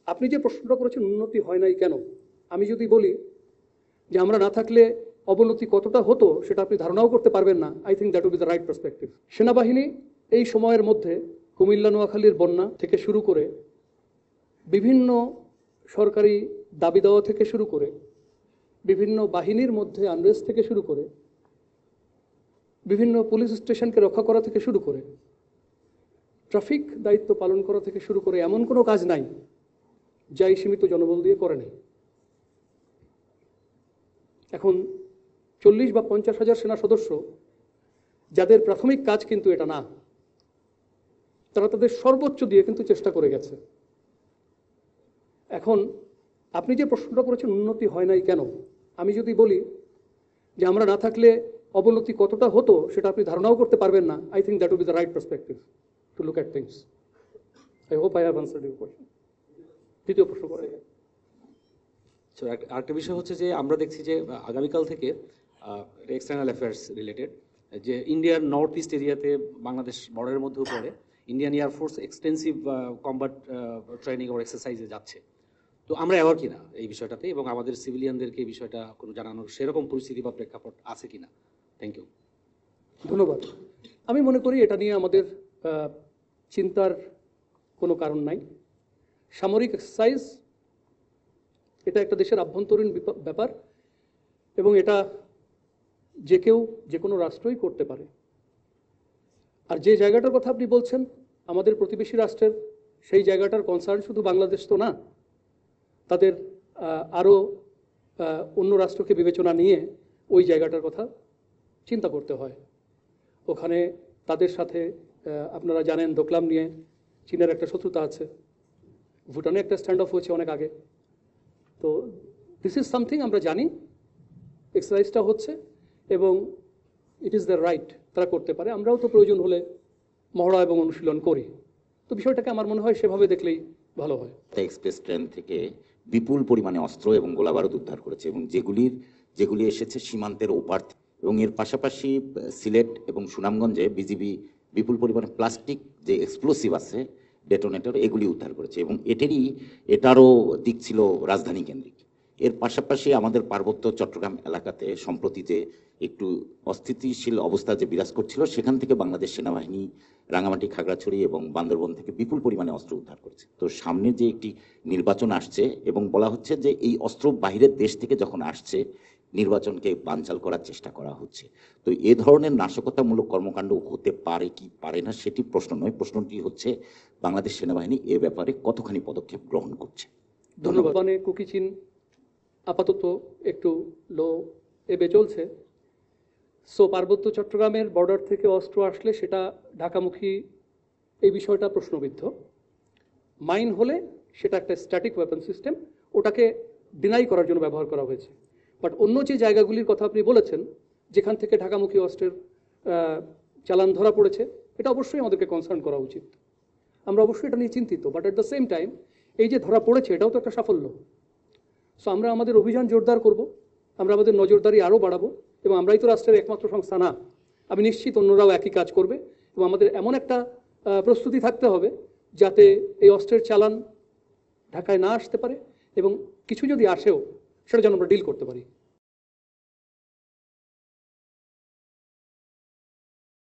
আপনি যে প্রশ্নটা করেছেন উন্নতি হয় নাই কেন, আমি যদি বলি যে আমরা না থাকলে অবনতি কতটা হতো সেটা আপনি ধারণাও করতে পারবেন না। I think that would be the right perspective. সেনাবাহিনী এই সময়ের মধ্যে কুমিল্লা নোয়াখালীর বন্যা থেকে শুরু করে বিভিন্ন সরকারি দাবি দেওয়া থেকে শুরু করে বিভিন্ন বাহিনীর মধ্যে আনরেস্ট থেকে শুরু করে বিভিন্ন পুলিশ স্টেশনকে রক্ষা করা থেকে শুরু করে ট্রাফিক দায়িত্ব পালন করা থেকে শুরু করে এমন কোনো কাজ নাই যা এই সীমিত জনবল দিয়ে করে নেই। এখন 40 বা 50 হাজার সেনা সদস্য যাদের প্রাথমিক কাজ কিন্তু এটা না, তারা তাদের সর্বোচ্চ দিয়ে কিন্তু চেষ্টা করে গেছে। এখন আপনি যে প্রশ্নটা করেছেন উন্নতি হয় নাই কেন, আমি যদি বলি যে আমরা না থাকলে অবনতি কতটা হতো সেটা আপনি ধারণাও করতে পারবেন না। I think that would be the right perspective to look at things. I hope I have answered your question. দ্বিতীয় প্রশ্ন করে আরেকটা বিষয় হচ্ছে যে আমরা দেখছি যে আগামীকাল থেকে এক্সটার্নাল অ্যাফেয়ার্স রিলেটেড যে ইন্ডিয়ার নর্থ ইস্ট এরিয়াতে বাংলাদেশ বর্ডারের মধ্যেও পড়ে Indian air force extensive combat training ও এক্সারসাইজে যাচ্ছে। তো আমরা অ্যাওয়ার কিনা এই বিষয়টাতে এবং আমাদের সিভিলিয়ানদেরকে এই বিষয়টা কোনো জানানোর সেরকম পরিস্থিতি বা প্রেক্ষাপট আছে কিনা? Thank you. ধন্যবাদ। আমি মনে করি এটা নিয়ে আমাদের চিন্তার কোনো কারণ নাই। সামরিক এক্সারসাইজ এটা একটা দেশের আভ্যন্তরীণ ব্যাপার এবং এটা যে কেউ যে কোনো রাষ্ট্রই করতে পারে। আর যে জায়গাটার কথা আপনি বলছেন আমাদের প্রতিবেশী রাষ্ট্রের, সেই জায়গাটার কনসার্ন শুধু বাংলাদেশ তো না, তাদের আরও অন্য রাষ্ট্রকে বিবেচনা নিয়ে ওই জায়গাটার কথা চিন্তা করতে হয়। ওখানে তাদের সাথে আপনারা জানেন ডোকলাম নিয়ে চীনের একটা শত্রুতা আছে, ভুটানে একটা স্ট্যান্ড অফ হয়েছে অনেক আগে। তো দিস ইজ সামথিং আমরা জানি, এক্সারসাইজটা হচ্ছে এবং ইট ইজ দ্য রাইট, তারা করতে পারে। আমরাও তো প্রয়োজন হলে মহড়া এবং অনুশীলন করি। তো বিষয়টাকে আমার মনে হয় সেভাবে দেখলেই ভালো হয়। এক্সপ্রেস ট্রেন থেকে বিপুল পরিমাণে অস্ত্র এবং গোলাবারুদ উদ্ধার করেছে এবং যেগুলি এসেছে সীমান্তের ওপার থেকে। এবং এর পাশাপাশি সিলেট এবং সুনামগঞ্জে বিজিবি বিপুল পরিমাণে প্লাস্টিক যে এক্সপ্লোসিভ আছে ডেটোনেটর এগুলি উদ্ধার করেছে এবং এটারও দিক ছিল রাজধানী কেন্দ্রিক। এর পাশাপাশি আমাদের পার্বত্য চট্টগ্রাম এলাকাতে সম্প্রতি যে একটু অস্থিতিশীল অবস্থা যে বিরাজ করছিল, সেখান থেকে বাংলাদেশ সেনাবাহিনী রাঙামাটি, খাগড়াছড়ি এবং বান্দরবন থেকে বিপুল পরিমাণে অস্ত্র উদ্ধার করেছে। তো সামনে যে একটি নির্বাচন আসছে এবং বলা হচ্ছে যে এই অস্ত্র বাহিরের দেশ থেকে যখন আসছে নির্বাচনকে বানচাল করার চেষ্টা করা হচ্ছে। তো এ ধরনের নাশকতামূলক কর্মকাণ্ড হতে পারে কি পারে না সেটি প্রশ্ন নয়, প্রশ্নটি হচ্ছে বাংলাদেশ সেনাবাহিনী এ ব্যাপারে কতখানি পদক্ষেপ গ্রহণ করছে। ধন্যবাদ। মানে কুকি চীন আপাতত একটু লো এবে চলছে। সো পার্বত্য চট্টগ্রামের বর্ডার থেকে অস্ত্র আসলে সেটা ঢাকামুখী, এই বিষয়টা প্রশ্নবিদ্ধ। মাইন হলে সেটা একটা স্ট্যাটিক ওয়েপন সিস্টেম, ওটাকে ডিনাই করার জন্য ব্যবহার করা হয়েছে। বাট অন্য যে জায়গাগুলির কথা আপনি বলেছেন যেখান থেকে ঢাকামুখী অস্ত্রের চালান ধরা পড়েছে, এটা অবশ্যই আমাদেরকে কনসার্ন করা উচিত। আমরা অবশ্যই এটা নিয়ে চিন্তিত। But at the same time এই যে ধরা পড়েছে এটাও তো একটা সাফল্য। সো আমরা আমাদের অভিযান জোরদার করব, আমরা আমাদের নজরদারি আরও বাড়াবো এবং আমরাই তো রাষ্ট্রের একমাত্র সংস্থা না। আমি নিশ্চিত অন্যরাও একই কাজ করবে এবং আমাদের এমন একটা প্রস্তুতি থাকতে হবে যাতে এই অস্ত্রের চালান ঢাকায় না আসতে পারে এবং কিছু যদি আসেও সেটা যেন আমরা ডিল করতে পারি।